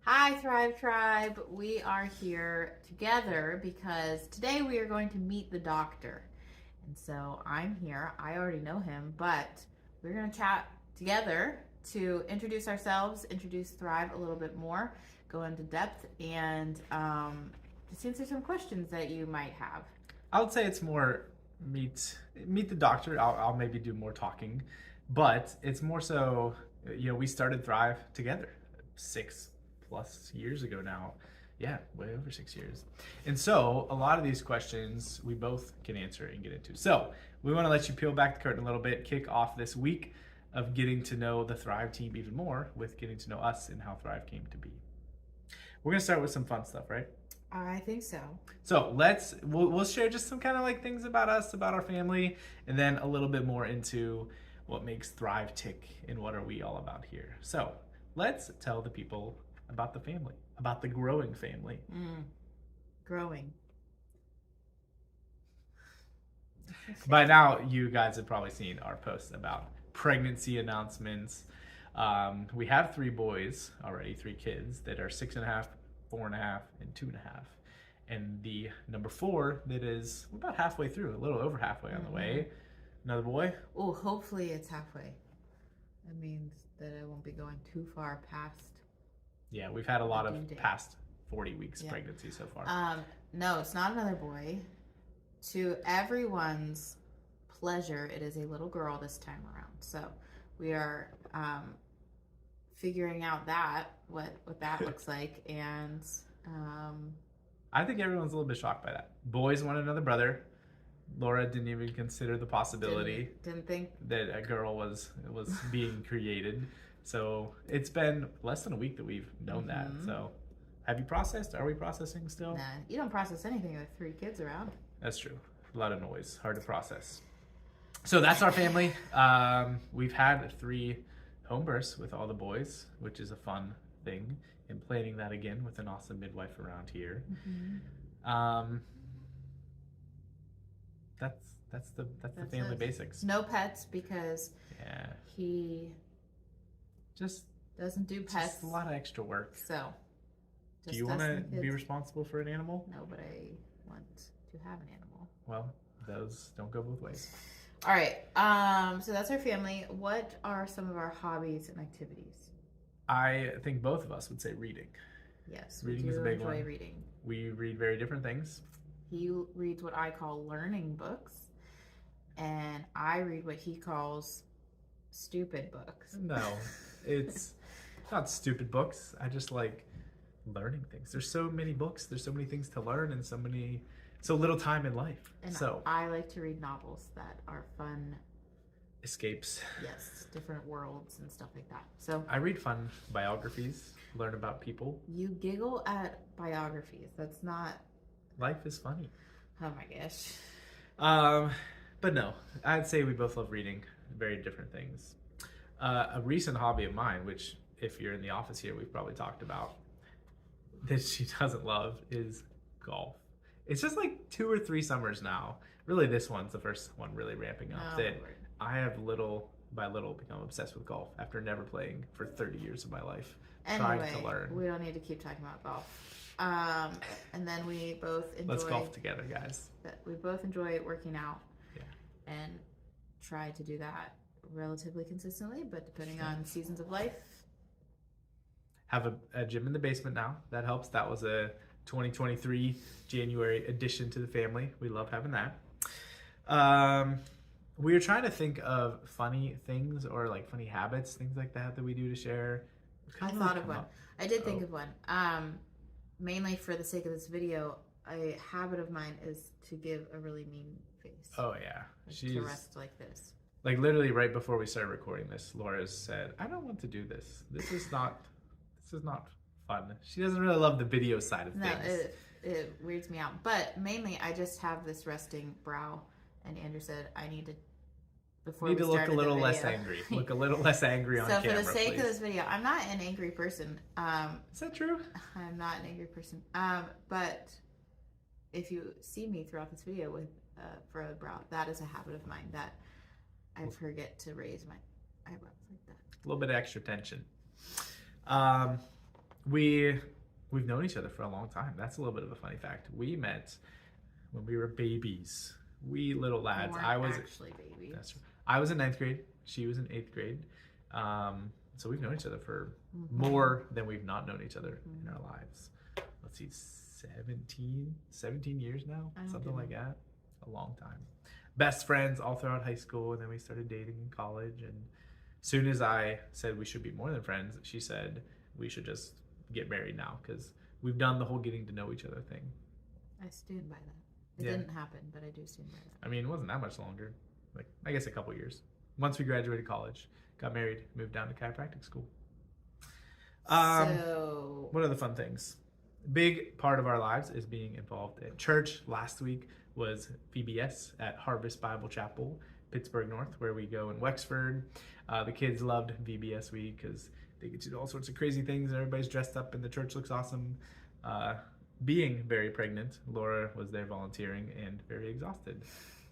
Hi, Thrive Tribe. We are here together because today we are going to meet the doctor. And so I'm here. I already know him, but we're going to chat together to introduce ourselves, introduce Thrive a little bit more, go into depth, and just answer some questions that you might have. I would say it's more meet the doctor. I'll maybe do more talking, but it's more so we started Thrive together 6+ years ago now. Yeah, way over 6 years. And so a lot of these questions we both can answer and get into. So we want to let you peel back the curtain a little bit, kick off this week of getting to know the Thrive team even more with getting to know us and how Thrive came to be. We're gonna start with some fun stuff, right? I think so. So we'll share just some kind of like things about us, about our family, and then a little bit more into what makes Thrive tick and what are we all about here. So let's tell the people about the family, about the growing family. Growing. By now, you guys have probably seen our posts about pregnancy announcements. We have 3 boys already, 3 kids that are 6.5, 4.5, and 2.5. And the number 4 that is about halfway through, a little over halfway on the way. Another boy. Oh, hopefully it's halfway. That means that I won't be going too far past. Yeah, we've had a lot of Due date. past 40 weeks pregnancy so far. No, it's not another boy. To everyone's pleasure, it is a little girl this time around. So we are figuring out what that looks like, and I think everyone's a little bit shocked by that. Boys want another brother. Laura didn't even consider the possibility didn't think that a girl was being created. So it's been less than a week that we've known that. So have you processed? Are we processing still? Nah, you don't process anything with 3 kids around. That's true. A lot of noise, hard to process. So that's our family. We've had 3 home births with all the boys, which is a fun thing. And planning that again with an awesome midwife around here. That's the family basics. No pets because he just doesn't do pets. Just a lot of extra work. So do you want to be responsible for an animal? No, but I want to have an animal. Well, those don't go both ways. All right. So that's our family. What are some of our hobbies and activities? I think both of us would say reading. Yes, reading is a big one. Reading. We read very different things. He reads what I call learning books, and I read what he calls stupid books. No, it's not stupid books. I just like learning things. There's so many books. There's so many things to learn, and so little time in life. And so I like to read novels that are fun. Escapes. Yes, different worlds and stuff like that. So I read fun biographies, learn about people. You giggle at biographies. That's not. Life is funny. Oh my gosh. But no, I'd say we both love reading very different things. A recent hobby of mine, which if you're in the office here, we've probably talked about, that she doesn't love is golf. It's just like 2 or 3 summers now. Really, this one's the first one really ramping up. That Lord. I have little by little become obsessed with golf after never playing for 30 years of my life. Anyway, trying to learn. We don't need to keep talking about golf. And then we both enjoy. Let's golf together, guys. We both enjoy working out. Yeah. And try to do that relatively consistently, but depending on seasons of life. Have a gym in the basement now. That helps. That was a 2023 January addition to the family. We love having that. We were trying to think of funny things or like funny habits, things like that we do to share. I thought of one. I did think of one. Mainly for the sake of this video, a habit of mine is to give a really mean face. Oh yeah, to rest like this. Like literally right before we started recording this, Laura said, "I don't want to do this. This is not fun." She doesn't really love the video side of things. No, it weirds me out. But mainly, I just have this resting brow, and Andrew said I need to. Need to look a little less angry. Look a little less angry on camera. So for the sake of this video, I'm not an angry person. Is that true? I'm not an angry person. But if you see me throughout this video with furrowed brow, that is a habit of mine that I forget to raise my eyebrows like that. A little bit of extra tension. we've known each other for a long time. That's a little bit of a funny fact. We met when we were babies, wee little lads. Weren't I was actually babies. That's right. I was in ninth grade. She was in eighth grade. So we've known each other for more than we've not known each other in our lives. Let's see, 17 years now, something like that. A long time. Best friends all throughout high school, and then we started dating in college. And soon as I said we should be more than friends, she said we should just get married now because we've done the whole getting to know each other thing. I stand by that. It Yeah. didn't happen, but I do stand by that. I mean, it wasn't that much longer. Like, I guess a couple years. Once we graduated college, got married, moved down to chiropractic school. So, What are the fun things? Big part of our lives is being involved in church. Last week was VBS at Harvest Bible Chapel, Pittsburgh North, where we go in Wexford. The kids loved VBS week because they get to do all sorts of crazy things. Everybody's dressed up and the church looks awesome. Being very pregnant, Laura was there volunteering and very exhausted.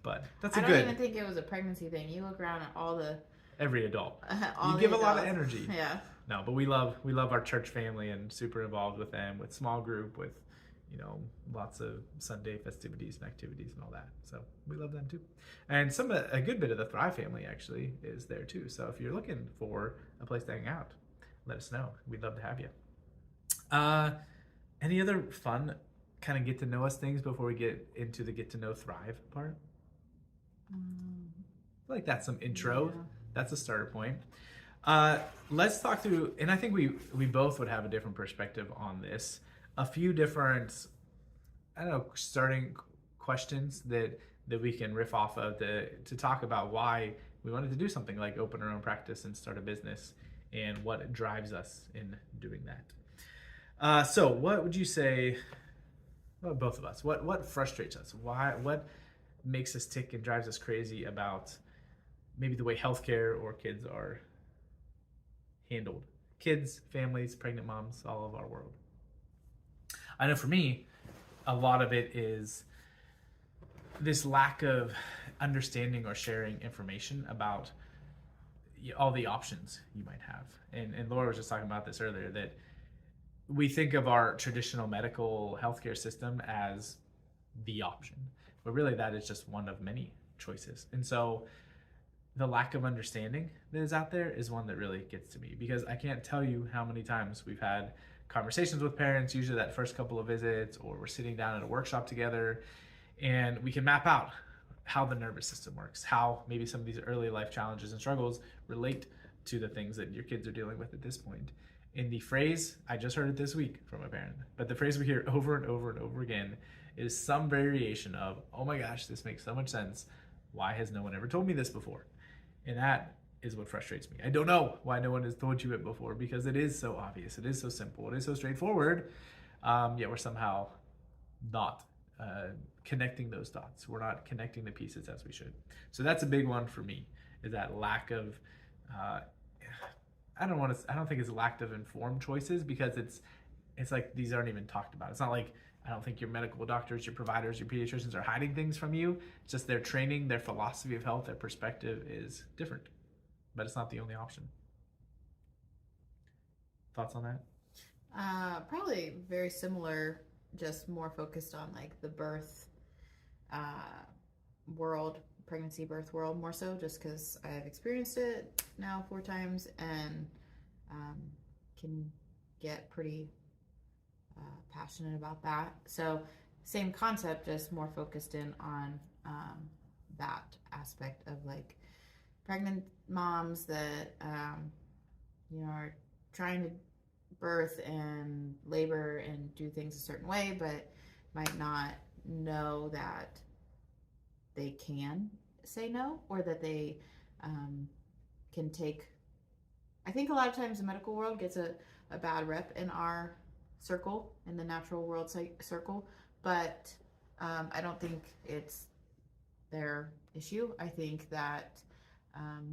But that's I don't even think it was a pregnancy thing. You look around at all the every adult. all You the give a lot of adults. energy. Yeah. No, but we love our church family and super involved with them, with small group, with lots of Sunday festivities and activities and all that. So we love them too. And a good bit of the Thrive family actually is there too. So if you're looking for a place to hang out, let us know. We'd love to have you. Any other fun kind of get to know us things before we get into the get to know Thrive part? I feel like that's some intro. Yeah. That's a starter point. Let's talk through, and I think we both would have a different perspective on this. A few different, starting questions that we can riff off of to talk about why we wanted to do something like open our own practice and start a business and what drives us in doing that. So what would you say, well, both of us, what frustrates us? What makes us tick and drives us crazy about maybe the way healthcare or kids are handled? Kids, families, pregnant moms, all of our world. I know for me, a lot of it is this lack of understanding or sharing information about all the options you might have. And Laura was just talking about this earlier, that we think of our traditional medical healthcare system as the option, but really that is just one of many choices. And so the lack of understanding that is out there is one that really gets to me, because I can't tell you how many times we've had conversations with parents, usually that first couple of visits, or we're sitting down at a workshop together, and we can map out how the nervous system works, how maybe some of these early life challenges and struggles relate to the things that your kids are dealing with at this point. And the phrase, I just heard it this week from a parent, but the phrase we hear over and over and over again is some variation of, oh my gosh, this makes so much sense. Why has no one ever told me this before? And that is what frustrates me. I don't know why no one has told you it before, because it is so obvious. It is so simple. It is so straightforward. Yet we're somehow not connecting those dots. We're not connecting the pieces as we should. So that's a big one for me, is that lack of, I don't think it's a lack of informed choices, because it's like these aren't even talked about. It's not like, I don't think your medical doctors, your providers, your pediatricians are hiding things from you. It's just their training, their philosophy of health, their perspective is different, but it's not the only option. Thoughts on that? Probably very similar, just more focused on like the birth world, pregnancy birth world more so, just because I've experienced it now 4 times and can get pretty passionate about that. So same concept, just more focused in on that aspect of like pregnant moms that are trying to birth and labor and do things a certain way, but might not know that they can say no, or that they can take. I think a lot of times the medical world gets a bad rep in our circle, in the natural world circle, but I don't think it's their issue. I think that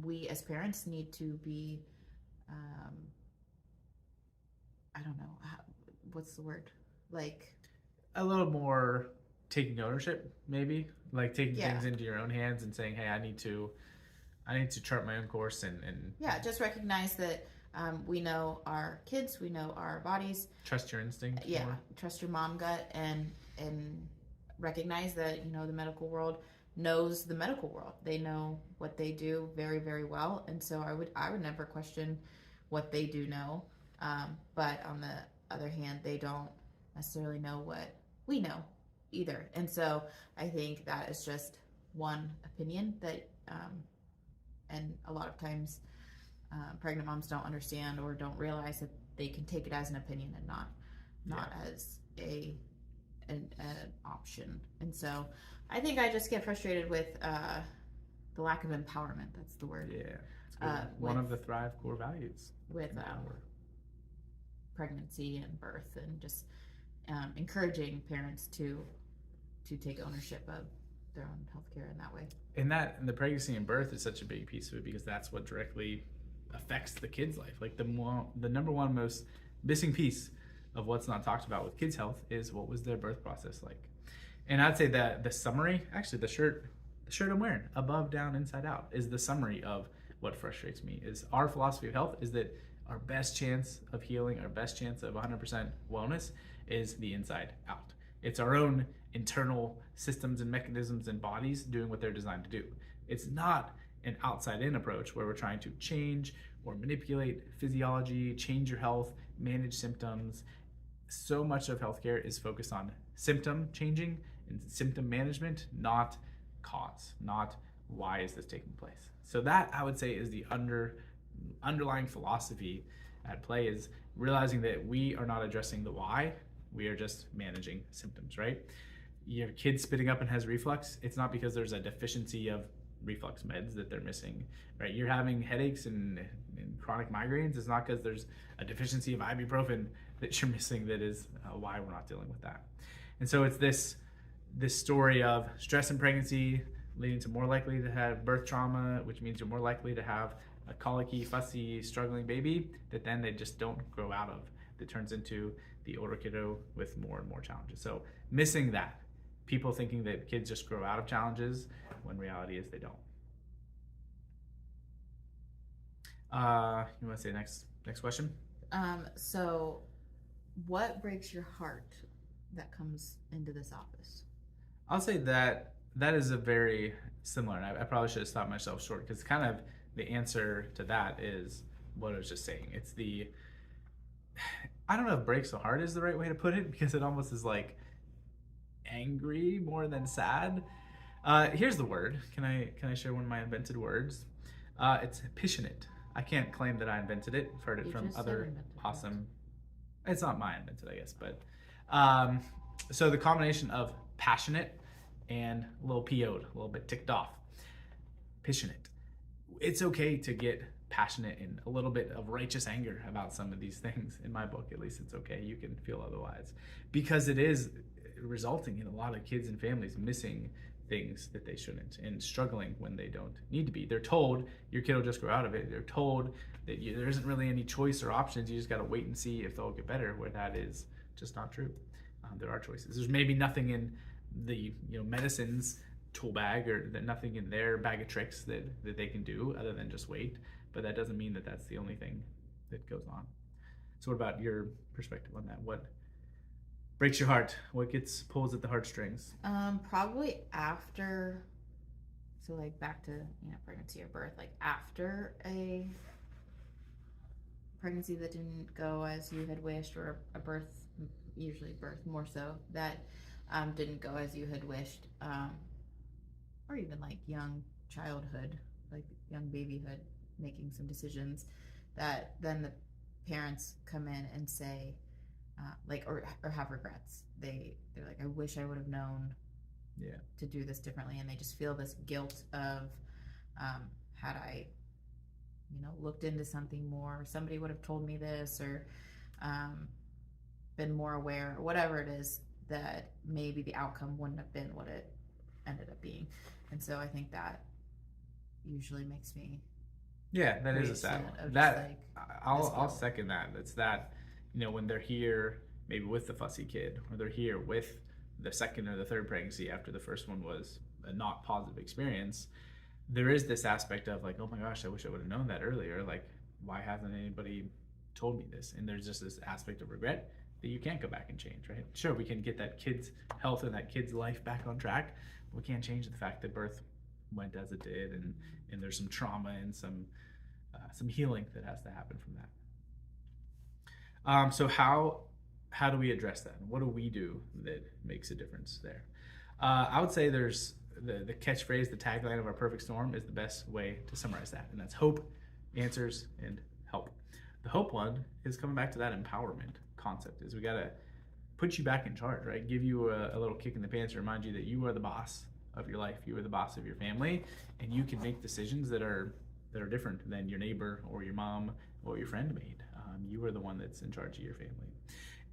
we as parents need to be I don't know, what's the word, like a little more taking ownership, maybe, like taking things into your own hands and saying, hey, I need to chart my own course and just recognize that We know our kids, we know our bodies. Trust your instinct. Yeah, more. trust your mom gut, and recognize that the medical world knows the medical world. They know what they do very, very well, and so I would never question what they do know. But on the other hand, they don't necessarily know what we know either, and so I think that is just one opinion that, and a lot of times, pregnant moms don't understand or don't realize that they can take it as an opinion and not as an option. And so I think I just get frustrated with the lack of empowerment. That's the word. Yeah. One of the Thrive core values. With pregnancy and birth, and just encouraging parents to take ownership of their own healthcare in that way. And the pregnancy and birth is such a big piece of it, because that's what directly affects the kid's life. Like the number one most missing piece of what's not talked about with kids' health is, what was their birth process like? And I'd say that the summary, actually the shirt I'm wearing, above, down, inside out, is the summary of what frustrates me. Is our philosophy of health is that our best chance of healing, our best chance of 100% wellness is the inside out. It's our own internal systems and mechanisms and bodies doing what they're designed to do. It's not an outside in approach where we're trying to change or manipulate physiology, change your health, manage symptoms. So much of healthcare is focused on symptom changing and symptom management, not cause, not why is this taking place. So that, I would say, is the underlying philosophy at play, is realizing that we are not addressing the why, we are just managing symptoms, right? Your kid spitting up and has reflux, it's not because there's a deficiency of reflux meds that they're missing, right? You're having headaches and chronic migraines, it's not because there's a deficiency of ibuprofen that you're missing that is why we're not dealing with that. And so it's this story of stress in pregnancy leading to more likely to have birth trauma, which means you're more likely to have a colicky, fussy, struggling baby that then they just don't grow out of, that turns into the older kiddo with more and more challenges. So missing that, people thinking that kids just grow out of challenges, when reality is they don't. You want to say next question? So what breaks your heart that comes into this office? I'll say that is a very similar, and I probably should have stopped myself short, because kind of the answer to that is what I was just saying. It's I don't know if breaks the heart is the right way to put it, because it almost is like angry more than sad. Here's the word. Can I share one of my invented words? It's passionate. I can't claim that I invented it. I've heard it from other awesome. It's not my invented, I guess, but so the combination of passionate and a little PO'd, a little bit ticked off. Passionate. It's okay to get passionate and a little bit of righteous anger about some of these things. In my book, at least, it's okay. You can feel otherwise, because it is resulting in a lot of kids and families missing things that they shouldn't, and struggling when they don't need to be. They're told your kid will just grow out of it. They're told that there isn't really any choice or options. You just got to wait and see if they'll get better, where that is just not true. There are choices. There's maybe nothing in the medicine's tool bag, or nothing in their bag of tricks that they can do other than just wait, but that doesn't mean that that's the only thing that goes on. So what about your perspective on that? What breaks your heart? What pulls at the heartstrings? Probably after, so like back to pregnancy or birth, like after a pregnancy that didn't go as you had wished, or a birth, usually birth more so, that didn't go as you had wished, or even like young childhood, like young babyhood, making some decisions that then the parents come in and say, or have regrets. They're like, I wish I would have known to do this differently, and they just feel this guilt of, had I looked into something more, or somebody would have told me this, or been more aware, or whatever it is, that maybe the outcome wouldn't have been what it ended up being. And so I think that usually makes me that is a sad one. That I'll second that. It's that when they're here maybe with the fussy kid, or they're here with the second or the third pregnancy after the first one was a not positive experience, there is this aspect of like, oh my gosh, I wish I would have known that earlier. Like, why hasn't anybody told me this? And there's just this aspect of regret that you can't go back and change, right? Sure, we can get that kid's health and that kid's life back on track, but we can't change the fact that birth went as it did, and there's some trauma and some healing that has to happen from that. So how do we address that? What do we do that makes a difference there? I would say there's the catchphrase, the tagline of our perfect storm is the best way to summarize that, and that's hope, answers, and help. The hope one is coming back to that empowerment concept. Is we gotta put you back in charge, right? Give you a little kick in the pants to remind you that you are the boss of your life, you are the boss of your family, and you can make decisions that are different than your neighbor or your mom or your friend made. You are the one that's in charge of your family.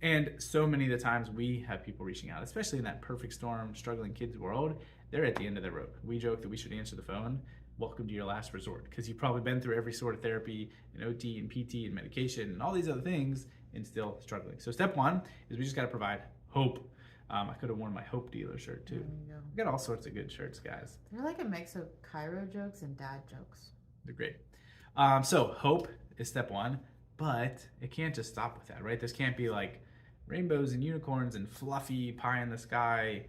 And so many of the times we have people reaching out, especially in that perfect storm, struggling kids world, they're at the end of the road. We joke that we should answer the phone, welcome to your last resort, because you've probably been through every sort of therapy and OT and PT and medication and all these other things and still struggling. So step one is we just got to provide hope. I could have worn my Hope Dealer shirt too. We got all sorts of good shirts, guys. They're like a mix of Cairo jokes and dad jokes. They're great. So hope is step one, but it can't just stop with that, right? This can't be like rainbows and unicorns and fluffy pie in the sky,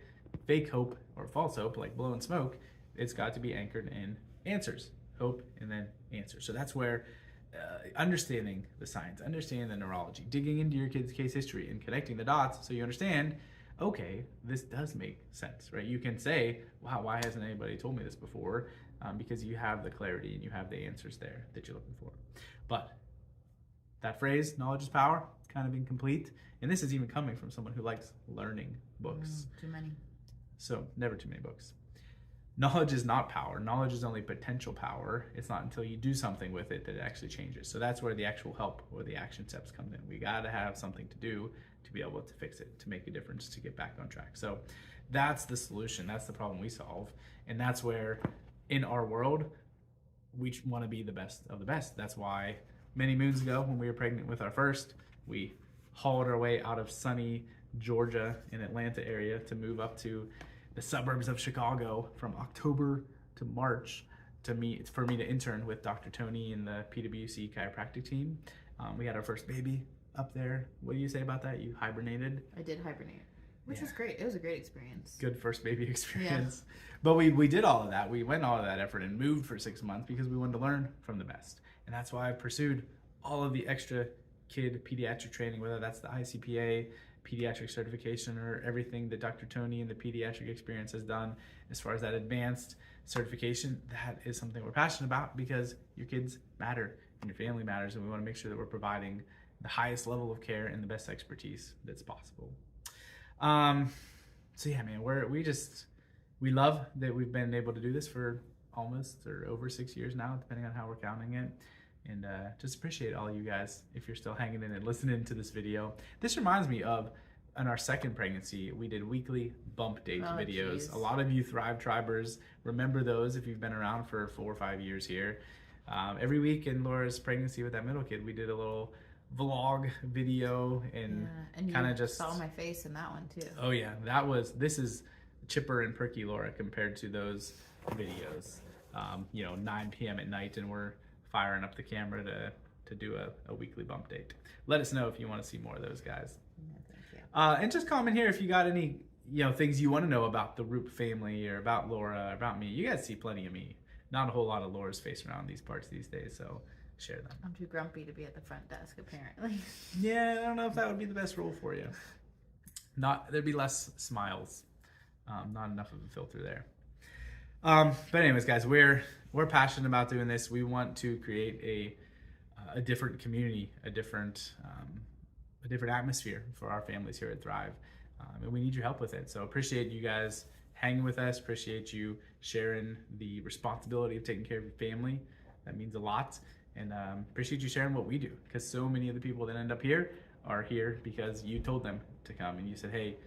fake hope or false hope, like blowing smoke. It's got to be anchored in answers, hope, and then answers. So that's where understanding the science, understanding the neurology, digging into your kid's case history and connecting the dots so you understand, okay, this does make sense, right? You can say, wow, why hasn't anybody told me this before? Because you have the clarity and you have the answers there that you're looking for. But that phrase, knowledge is power, kind of incomplete. And this is even coming from someone who likes learning books. Too many. So never too many books. Knowledge is not power. Knowledge is only potential power. It's not until you do something with it that it actually changes. So that's where the actual help or the action steps come in. We got to have something to do to be able to fix it, to make a difference, to get back on track. So that's the solution. That's the problem we solve. And that's where in our world, we want to be the best of the best. That's why many moons ago when we were pregnant with our first, we hauled our way out of sunny Georgia and Atlanta area to move up to the suburbs of Chicago from October to March for me to intern with Dr. Tony and the PWC chiropractic team. We had our first baby up there. What do you say about that? You hibernated? I did hibernate, which was great. It was a great experience. Good first baby experience. Yeah. But we did all of that. We went all of that effort and moved for 6 months because we wanted to learn from the best. And that's why I pursued all of the extra kid pediatric training, whether that's the ICPA, pediatric certification, or everything that Dr. Tony and the pediatric experience has done as far as that advanced certification. That is something we're passionate about because your kids matter and your family matters, and we want to make sure that we're providing the highest level of care and the best expertise that's possible. So yeah, man, we love that we've been able to do this for almost or over 6 years now, depending on how we're counting it. And just appreciate all you guys if you're still hanging in and listening to this video. This reminds me of, in our second pregnancy, we did weekly bump date videos. Geez. A lot of you Thrive Tribers remember those if you've been around for 4 or 5 years here. Every week in Laura's pregnancy with that middle kid, we did a little vlog video and kind of just saw my face in that one too. Oh yeah, this is chipper and perky Laura compared to those videos. 9 p.m. at night, and we're firing up the camera to do a weekly bump date. Let us know if you want to see more of those, guys. No, thank you. And just comment here if you got any things you want to know about the Roop family or about Laura or about me. You guys see plenty of me. Not a whole lot of Laura's face around these parts these days, so share them. I'm too grumpy to be at the front desk, apparently. Yeah, I don't know if that would be the best role for you. There'd be less smiles. Not enough of a filter there. But anyways, guys, we're passionate about doing this. We want to create a different community, a different atmosphere for our families here at Thrive, and we need your help with it. So appreciate you guys hanging with us. Appreciate you sharing the responsibility of taking care of your family. That means a lot, and appreciate you sharing what we do, because so many of the people that end up here are here because you told them to come and you said, hey,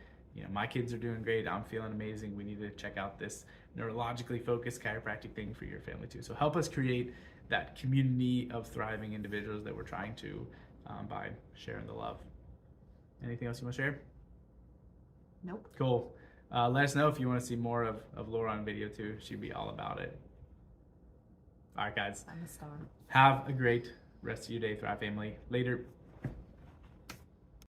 my kids are doing great. I'm feeling amazing. We need to check out this neurologically focused chiropractic thing for your family too. So help us create that community of thriving individuals that we're trying to by sharing the love. Anything else you want to share? Nope. Cool. Let us know if you want to see more of Laura on video too. She'd be all about it. All right, guys. I'm a star. Have a great rest of your day, Thrive family. Later.